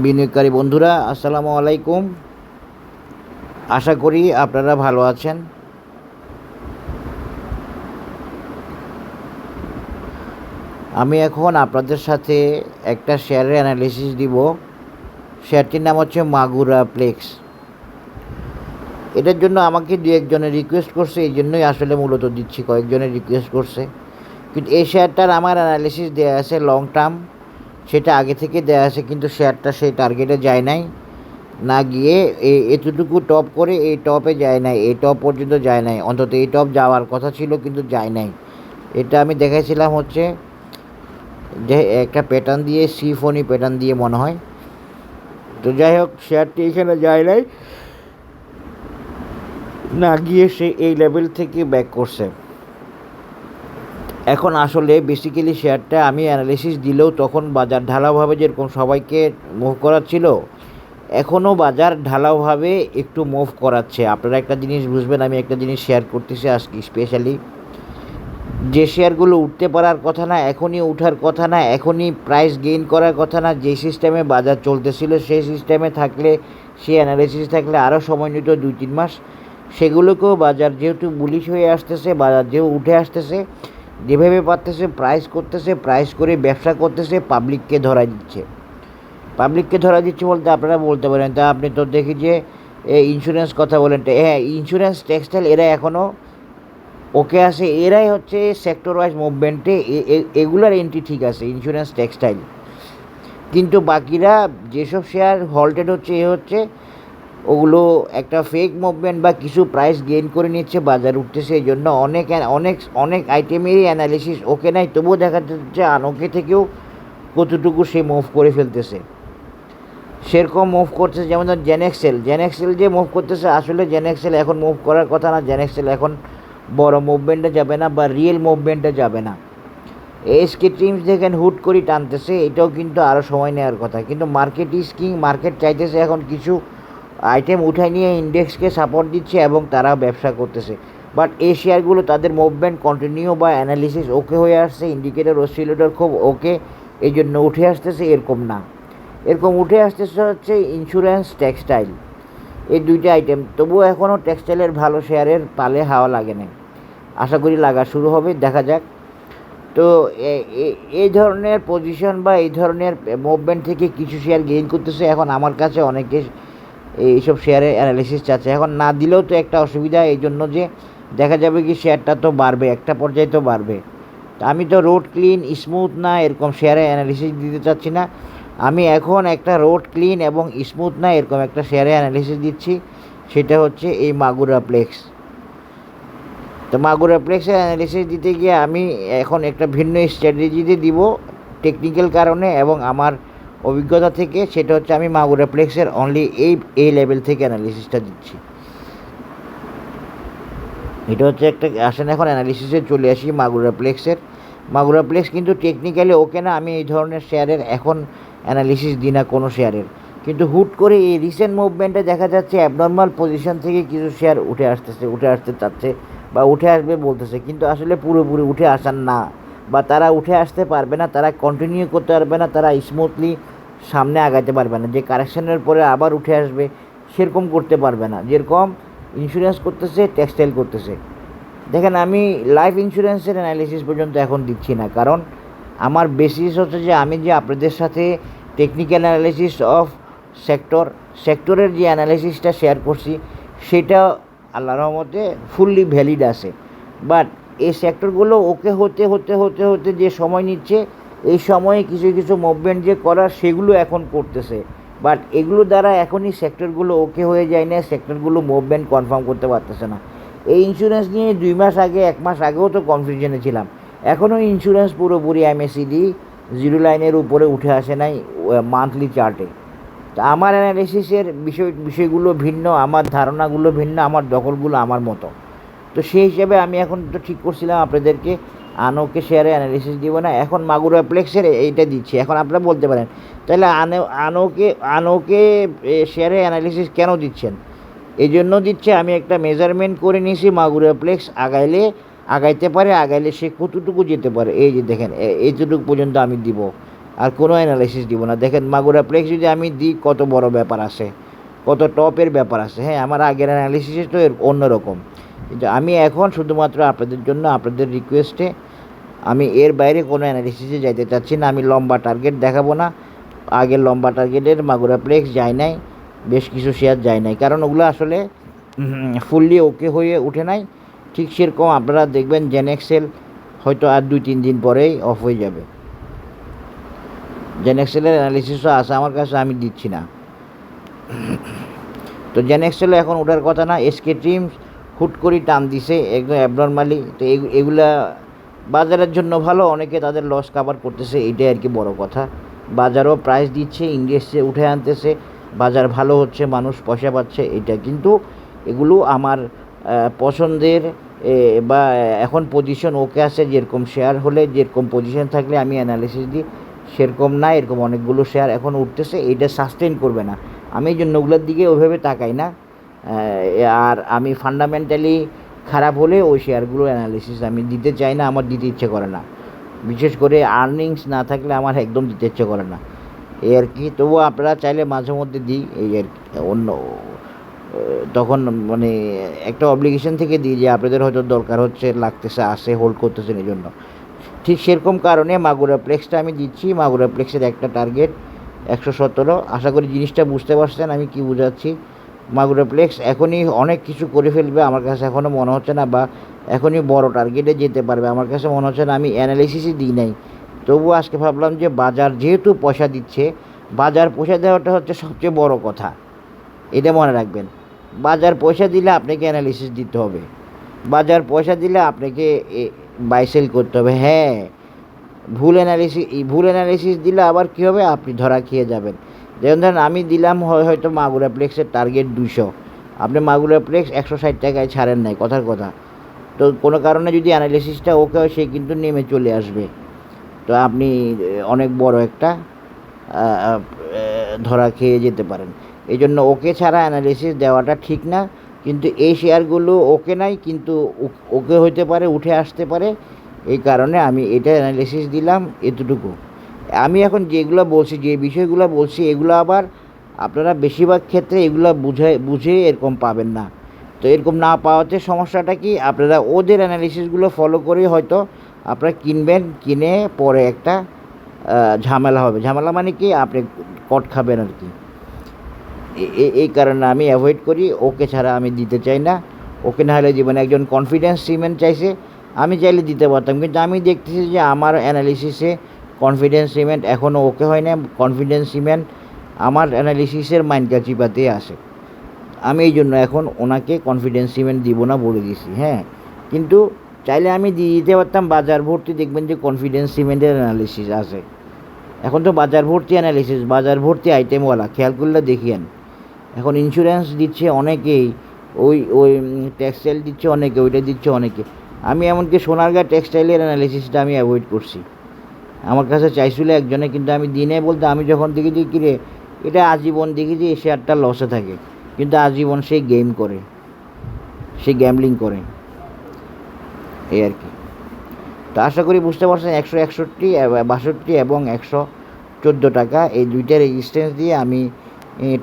বিনিয়োগকারী বন্ধুরা, আসসালামু আলাইকুম। আশা করি আপনারা ভালো আছেন। আমি এখন আপনাদের সাথে একটা শেয়ারের অ্যানালিসিস দিব। শেয়ারটির নাম হচ্ছে মাগুরা প্লেক্স। এটার জন্য আমাকে দু একজনের রিকোয়েস্ট করছে, এই জন্যই আসলে মূলত দিচ্ছি। কয়েকজনের রিকোয়েস্ট করছে, কিন্তু এই শেয়ারটার আমার অ্যানালিসিস দেওয়া আছে লং টার্ম, সেটা আগে থেকে দেওয়া আছে, কিন্তু শেয়ারটা সেই টার্গেটে যায় নাই, না গিয়ে এতটুকু টপ করে এই টপে যায় নাই, এই টপ পর্যন্ত যায় নাই। অন্তত এই টপ যাওয়ার কথা ছিল কিন্তু যায় নাই। এটা আমি দেখাইছিলাম হচ্ছে যে একটা প্যাটার্ন দিয়ে, সিফনি প্যাটার্ন দিয়ে মনে হয়। তো যাই হোক, শেয়ারটি এখানে যায় নাই, না গিয়ে সে এই লেভেল থেকে ব্যাক করছে। এখন আসলে বেসিক্যালি শেয়ারটা আমি অ্যানালিসিস দিলেও তখন বাজার ঢালাওভাবে যেরকম সবাইকে মুভ করাচ্ছিল, এখনও বাজার ঢালাওভাবে একটু মুভ করাচ্ছে। আপনারা একটা জিনিস বুঝবেন, আমি একটা জিনিস শেয়ার করতেছি আজকে স্পেশালি, যে শেয়ারগুলো উঠতে পারার কথা না, এখনই উঠার কথা না, এখনই প্রাইস গেইন করার কথা না, যে সিস্টেমে বাজার চলতেছিল সেই সিস্টেমে থাকলে, সেই অ্যানালিসিস থাকলে আরও সময় নিত 2-3 মাস। সেগুলোকেও বাজার যেহেতু বুলিশ হয়ে আসতেছে, বাজার যেহেতু উঠে আসতেছে, যেভাবে পারতেছে প্রাইস করতেছে, প্রাইস করে ব্যবসা করতেছে, পাবলিককে ধরা দিচ্ছে। পাবলিককে ধরা দিচ্ছে বলতে আপনারা বলতে পারেন, তা আপনি তো দেখি যে ইন্স্যুরেন্স কথা বলেন, হ্যাঁ ইন্স্যুরেন্স, টেক্সটাইল এরা এখনও ওকে আছে, এরাই হচ্ছে সেক্টর ওয়াইজ মুভমেন্টে এগুলার এন্ট্রি ঠিক আছে, ইন্স্যুরেন্স, টেক্সটাইল। কিন্তু বাকিরা যেসব শেয়ার হল্টেড হচ্ছে, হচ্ছে ওগুলো একটা ফেক মুভমেন্ট বা কিছু প্রাইস গেইন করে নিচ্ছে, বাজার উঠতেছে। এই জন্য অনেক অনেক অনেক আইটেমেরই অ্যানালিসিস ওকে নাই, তবুও দেখা যাচ্ছে আনওকে থেকেও কতটুকু সে মুভ করে ফেলতেছে। সেরকম মুভ করতেছে, যেমন জেনেক্সেল যে মুভ করতেছে, আসলে জেনেক্সেল এখন মুভ করার কথা না, জেনেক্সেল এখন বড় মুভমেন্টে যাবে না বা রিয়েল মুভমেন্টে যাবে না। এসকে টিমস দেখেন হুট করে টানতেছে, এটাও কিন্তু আরও সময় নেওয়ার কথা। কিন্তু মার্কেট ইজ কিং, মার্কেট চাইতেছে এখন কিছু আইটেম উঠায় নিয়ে ইন্ডেক্সকে সাপোর্ট দিচ্ছে এবং তারা ব্যবসা করতেছে। বাট এই শেয়ারগুলো তাদের মুভমেন্ট কন্টিনিউ বা অ্যানালিসিস ওকে হয়ে আসছে, ইন্ডিকেটর অসিলেটর খুব ওকে, এই জন্য উঠে আসতেছে, এরকম না। এরকম উঠে আসতেছে হচ্ছে ইন্স্যুরেন্স, টেক্সটাইল, এই দুইটা আইটেম। তবুও এখনও টেক্সটাইলের ভালো শেয়ারের পালে হাওয়া লাগে না, আশা করি লাগা শুরু হবে, দেখা যাক। তো এই ধরনের পজিশন বা এই ধরনের মুভমেন্ট থেকে কিছু শেয়ার গেইন করতেছে। এখন আমার কাছে অনেকে এইসব শেয়ারের অ্যানালিসিস চাচ্ছে, এখন না দিলেও তো একটা অসুবিধা, এই জন্য যে দেখা যাবে কি শেয়ারটা তো বাড়বে, একটা পর্যায়ে তো বাড়বে। আমি তো রোড ক্লিন, স্মুথ না এরকম শেয়ারের অ্যানালিসিস দিতে চাচ্ছি না। আমি এখন একটা রোড ক্লিন এবং স্মুথ না এরকম একটা শেয়ারের অ্যানালিসিস দিচ্ছি, সেটা হচ্ছে এই মাগুরা প্লেক্স। তো মাগুরা প্লেক্সের অ্যানালিসিস দিতে গিয়ে আমি এখন একটা ভিন্ন স্ট্র্যাটেজিতে দিব, টেকনিক্যাল কারণে এবং আমার অভিজ্ঞতা থেকে। সেটা হচ্ছে আমি মাগুরা প্লেক্সের অনলি এই লেভেল থেকে অ্যানালিসিসটা দিচ্ছি। এটা হচ্ছে একটা, আসেন এখন অ্যানালিসিসে চলে আসি মাগুরা প্লেক্সের। মাগুরা প্লেক্স কিন্তু টেকনিক্যালি ওকে না, আমি এই ধরনের শেয়ারের এখন অ্যানালিসিস দিই না কোনো শেয়ারের। কিন্তু হুট করে এই রিসেন্ট মুভমেন্টে দেখা যাচ্ছে অ্যাবনর্মাল পজিশন থেকে কিছু শেয়ার উঠে আসতে চাচ্ছে বা উঠে আসবে বলতেছে, কিন্তু আসলে পুরোপুরি উঠে আসার না, বা তারা উঠে আসতে পারবে না, তারা কন্টিনিউ করতে পারবে না, তারা স্মুথলি সামনে আগাতে পারবে না, যে কারেকশনের পরে আবার উঠে আসবে সেরকম করতে পারবে না, যেরকম ইন্স্যুরেন্স করতেছে, টেক্সটাইল করতেছে। দেখেন, আমি লাইফ ইন্স্যুরেন্সের অ্যানালিসিস পর্যন্ত এখন দিচ্ছি না, কারণ আমার বেসিস হচ্ছে যে আমি যে আপনাদের সাথে টেকনিক্যাল অ্যানালিসিস অফ সেক্টরের যে অ্যানালিসিসটা শেয়ার করছি, সেটা আল্লাহর রহমতে ফুললি ভ্যালিড আছে। বাট এই সেক্টরগুলো ওকে হতে হতে হতে হতে যে সময় নিচ্ছে, এই সময়ে কিছু কিছু মুভমেন্ট যে করার সেগুলো এখন করতেছে। বাট এগুলো দ্বারা এখনই সেক্টরগুলো ওকে হয়ে যায় না, সেক্টরগুলো মুভমেন্ট কনফার্ম করতে পারতেছে না। এই ইন্স্যুরেন্স নিয়ে 2 মাস আগে, 1 মাস আগেও তো কনফিউশনে ছিলাম। এখনও ইন্স্যুরেন্স পুরোপুরি এমএসিডি জিরো লাইনের উপরে উঠে আসে নাই মান্থলি চার্টে। তা আমার অ্যানালিসিসের বিষয়গুলো ভিন্ন, আমার ধারণাগুলো ভিন্ন, আমার দখলগুলো আমার মতো। তো সেই হিসেবে আমি এখন তো ঠিক করছিলাম আপনাদেরকে আনোকে শেয়ারে অ্যানালিসিস দিব না, এখন মাগুরা প্লেক্সের এইটা দিচ্ছি। এখন আপনারা বলতে পারেন, তাহলে আনোকে শেয়ারে অ্যানালিসিস কেন দিচ্ছেন? এই জন্য দিচ্ছে, আমি একটা মেজারমেন্ট করে নিয়েছি, মাগুরা প্লেক্স আগাইতে পারে, আগাইলে সে কতটুকু যেতে পারে। এই যে দেখেন, এইটুকু পর্যন্ত আমি দিব, আর কোনো অ্যানালাইসিস দিব না। দেখেন মাগুরা প্লেক্স যদি আমি দিই কত বড় ব্যাপার আছে, কত টপের ব্যাপার আছে। হ্যাঁ, আমার আগের অ্যানালিসিস তো অন্যরকম, কিন্তু আমি এখন শুধুমাত্র আপনাদের জন্য, আপনাদের রিকোয়েস্টে আমি এর বাইরে কোনো অ্যানালিসিসে যাইতে চাচ্ছি না। আমি লম্বা টার্গেট দেখাবো না। আগের লম্বা টার্গেটের মাগুরা প্লেক্স যায় নাই, বেশ কিছু শেয়ার যায় নাই, কারণ ওগুলো আসলে ফুললি ওকে হয়ে উঠে নাই। ঠিক সেরকম আপনারা দেখবেন জেনেক্সেল হয়তো আর 2-3 দিন পরেই অফ হয়ে যাবে। জেনেক্সেলের অ্যানালিসিসও আছে আমার কাছে, আমি দিচ্ছি না। তো জেনেক্সেলও এখন ওঠার কথা না। এসকে ট্রিমস হুট করে টান দিছে একদম অ্যাবনর্মালি। তো এগুলা বাজারের জন্য ভালো, অনেকে তাদের লস কাভার করতেছে, এইটাই আর কি বড় কথা। বাজারও প্রাইস দিচ্ছে, ইন্ডেক্সে উঠে আনতেছে, বাজার ভালো হচ্ছে, মানুষ পয়সা পাচ্ছে, এটা কিন্তু এগুলো আমার পছন্দের বা এখন পজিশন ওকে আছে। যেরকম শেয়ার হলে, যেরকম পজিশন থাকলে আমি অ্যানালিসিস দিই, সেরকম না। এরকম অনেকগুলো শেয়ার এখন উঠতেছে, এইটা সাস্টেন করবে না, আমি এই জন্য ওগুলোর দিকে ওইভাবে তাকাই না। আর আমি ফান্ডামেন্টালি খারাপ হলে ওই শেয়ারগুলো অ্যানালিসিস আমি দিতে চাই না, আমার দিতে ইচ্ছে করে না। বিশেষ করে আর্নিংস না থাকলে আমার একদম দিতে ইচ্ছে করে না, এই আর কি। তবুও আপনারা চাইলে মাঝে মধ্যে দিই, এই আর কি। অন্য তখন মানে একটা অব্লিগেশন থেকে দিই যে আপনাদের হয়তো দরকার হচ্ছে, লাগতেছে, আসে, হোল্ড করতেছেন এই জন্য। ঠিক সেরকম কারণে মাগুরা প্লেক্সটা আমি দিচ্ছি। মাগুরা প্লেক্সের একটা টার্গেট 117। আশা করি জিনিসটা বুঝতে পারছেন আমি কি বোঝাচ্ছি। মাগুরা প্লেক্স এখনই অনেক কিছু করে ফেলবে আমার কাছে এখনও মনে হচ্ছে না, বা এখনই বড় টার্গেটে যেতে পারবে আমার কাছে মনে হচ্ছে না। আমি অ্যানালিসিসই দিই নাই, তবুও আজকে ভাবলাম যে বাজার যেহেতু পয়সা দিচ্ছে, বাজার পয়সা দেওয়াটা হচ্ছে সবচেয়ে বড় কথা, এটা মনে রাখবেন। বাজার পয়সা দিলে আপনাকে অ্যানালিসিস দিতে হবে, বাজার পয়সা দিলে আপনাকে বাই সেল করতে হবে। হ্যাঁ, ভুল অ্যানালিসিস দিলে আবার কী হবে, আপনি ধরা খেয়ে যাবেন। যেমন ধরেন আমি দিলাম হয়তো মাগুরা প্লেক্সের টার্গেট 200, আপনি মাগুরা প্লেক্স 160 টাকায় ছাড়েন নাই, কথার কথা। তো কোনো কারণে যদি অ্যানালিসিসটা ওকে হয়, সে কিন্তু নেমে চলে আসবে, তো আপনি অনেক বড় একটা ধরা খেয়ে যেতে পারেন। এই জন্য ওকে ছাড়া অ্যানালিসিস দেওয়াটা ঠিক না। কিন্তু এই শেয়ারগুলো ওকে নাই, কিন্তু ওকে হইতে পারে, উঠে আসতে পারে, এই কারণে আমি এটা অ্যানালিসিস দিলাম এতটুকু। আমি এখন যেগুলো বলছি, যে বিষয়গুলো বলছি, এগুলো আবার আপনারা বেশিরভাগ ক্ষেত্রে এগুলো বুঝে এরকম পাবেন না। তো এরকম না পাওয়াতে সমস্যাটা কি, আপনারা ওদের অ্যানালিসিসগুলো ফলো করে হয়তো আপনারা কিনবেন, কিনে পরে একটা ঝামেলা হবে। ঝামেলা মানে কি, আপনি কট খাবেন আর কি। এই কারণে আমি অ্যাভয়েড করি, ওকে ছাড়া আমি দিতে চাই না। ওকে না হলে জীবনে একজন কনফিডেন্স সিমেন্ট চাইছে, আমি চাইলে দিতে পারতাম, কিন্তু আমি দেখতেছি যে আমার অ্যানালিসিসে কনফিডেন্স সিমেন্ট এখনও ওকে হয় না। কনফিডেন্স সিমেন্ট আমার অ্যানালিসিসের মাইন্ডটা চিপাতে আসে, আমি এই জন্য এখন ওনাকে কনফিডেন্স সিমেন্ট দিব না বলে দিছি। হ্যাঁ, কিন্তু চাইলে আমি দিয়ে দিতে পারতাম। বাজার ভর্তি দেখবেন যে কনফিডেন্স সিমেন্টের অ্যানালিসিস আছে, এখন তো বাজার ভর্তি অ্যানালিসিস, বাজার ভর্তি আইটেমওয়ালা, খেয়াল করলে দেখিয়েন। এখন ইন্স্যুরেন্স দিচ্ছে অনেকেই, ওই টেক্সটাইল দিচ্ছে অনেকে, ওইটা দিচ্ছে অনেকে। আমি এমনকি সোনারগাঁ টেক্সটাইলের অ্যানালিসিসটা আমি অ্যাভয়েড করছি। আমার কাছে চাইছিল একজনে, কিন্তু আমি দিনে বলতে, আমি যখন দেখি যে কিরে এটা আজীবন দেখি যে এই শেয়ারটা লসে থাকে, কিন্তু আজীবন সে গেম করে, সে গ্যামলিং করে, এই আর কি। তো আশা করি বুঝতে পারছেন। 161, 62 এবং 114 টাকা, এই দুইটা রেজিস্ট্যান্স দিয়ে আমি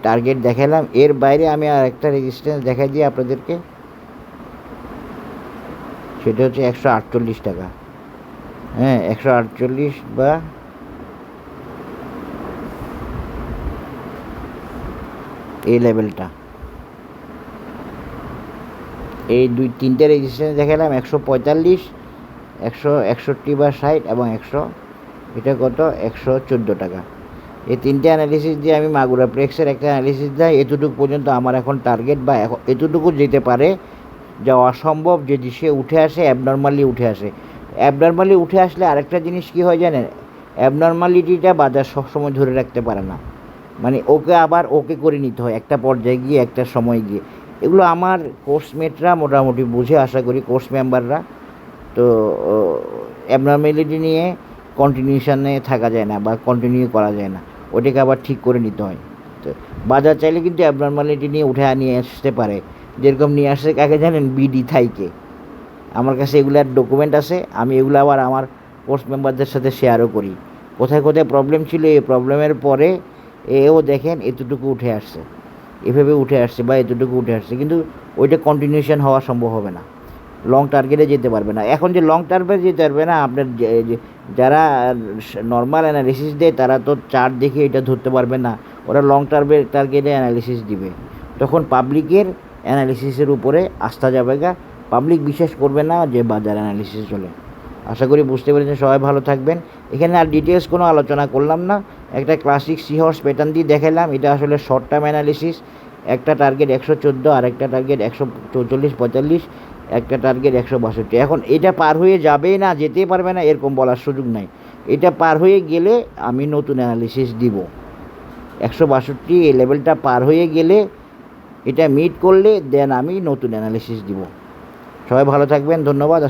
টার্গেট দেখালাম। এর বাইরে আমি আর একটা রেজিস্ট্যান্স দেখাই দিই আপনাদেরকে, সেটা হচ্ছে 148 টাকা। হ্যাঁ, 148 বা এই লেভেলটা, এই তিনটে রেজিস্ট্যান্স দেখালাম। 145, 161 বা 60 এবং 100, এটা কত, 114 টাকা। এই তিনটে অ্যানালিসিস দিয়ে আমি মাগুরা প্লেক্সের একটা অ্যানালিসিস দেয়। এতটুকু পর্যন্ত আমার এখন টার্গেট, বা এতটুকু যেতে পারে, যা অসম্ভব যদি সে উঠে আসে, অ্যাবনর্মালি উঠে আসে। অ্যাবনর্মালি উঠে আসলে আরেকটা জিনিস কী হয় জানেন, অ্যাবনর্মালিটিটা বাজার সবসময় ধরে রাখতে পারে না, মানে ওকে আবার ওকে করে নিতে হয় একটা পর্যায়ে গিয়ে, একটা সময় গিয়ে। এগুলো আমার কোর্সমেটরা মোটামুটি বুঝে, আশা করি কোর্স মেম্বাররা। তো অ্যাবনর্মালিটি নিয়ে কন্টিনিউশনে থাকা যায় না, বা কন্টিনিউ করা যায় না, ওটাকে আবার ঠিক করে নিতে হয়। তো বাজার চাইলে কিন্তু অ্যাবনর্মালিটি নিয়ে উঠে নিয়ে আসতে পারে। যেরকম নিয়ে আসছে কাকে জানেন, বিডি থাইকে। আমার কাছে এগুলার ডকুমেন্ট আছে, আমি এগুলো আবার আমার কোর্স মেম্বারদের সাথে শেয়ারও করি। কোথায় কোথায় প্রবলেম ছিল, এই প্রবলেমের পরে এও দেখেন এতটুকু উঠে আসছে, এভাবে উঠে আসছে বা এতটুকু উঠে আসছে, কিন্তু ওইটা কন্টিনিউশন হওয়া সম্ভব হবে না, লং টার্গেটে যেতে পারবে না। এখন যে লং টার্গেটে যেতে পারবে না, আপনার যারা নর্মাল অ্যানালিসিস দেয় তারা তো চার্ট দেখে এটা ধরতে পারবে না, ওরা লং টার্গেটে অ্যানালিসিস দিবে, তখন পাবলিকের অ্যানালিসিসের উপরে আস্থা যাবে গা, পাবলিক বিশ্বাস করবে না যে বাজার অ্যানালিসিস চলে। আশা করি বুঝতে পেরেছেন, সবাই ভালো থাকবেন। এখানে আর ডিটেলস কোনো আলোচনা করলাম না, একটা ক্লাসিক সি হর্স প্যাটার্ন দিয়ে দেখালাম, এটা আসলে শর্ট টার্ম অ্যানালিসিস। একটা টার্গেট 114, আর একটা টার্গেট 144-45, একটা টার্গেট 162। এখন এটা পার হয়ে যাবেই না, যেতেই পারবে না এরকম বলার সুযোগ নাই, এটা পার হয়ে গেলে আমি নতুন অ্যানালিসিস দিব। 162 এই লেভেলটা পার হয়ে গেলে, এটা মিট করলে দেন আমি নতুন অ্যানালিসিস দিব। সবাই ভালো থাকবেন, ধন্যবাদ।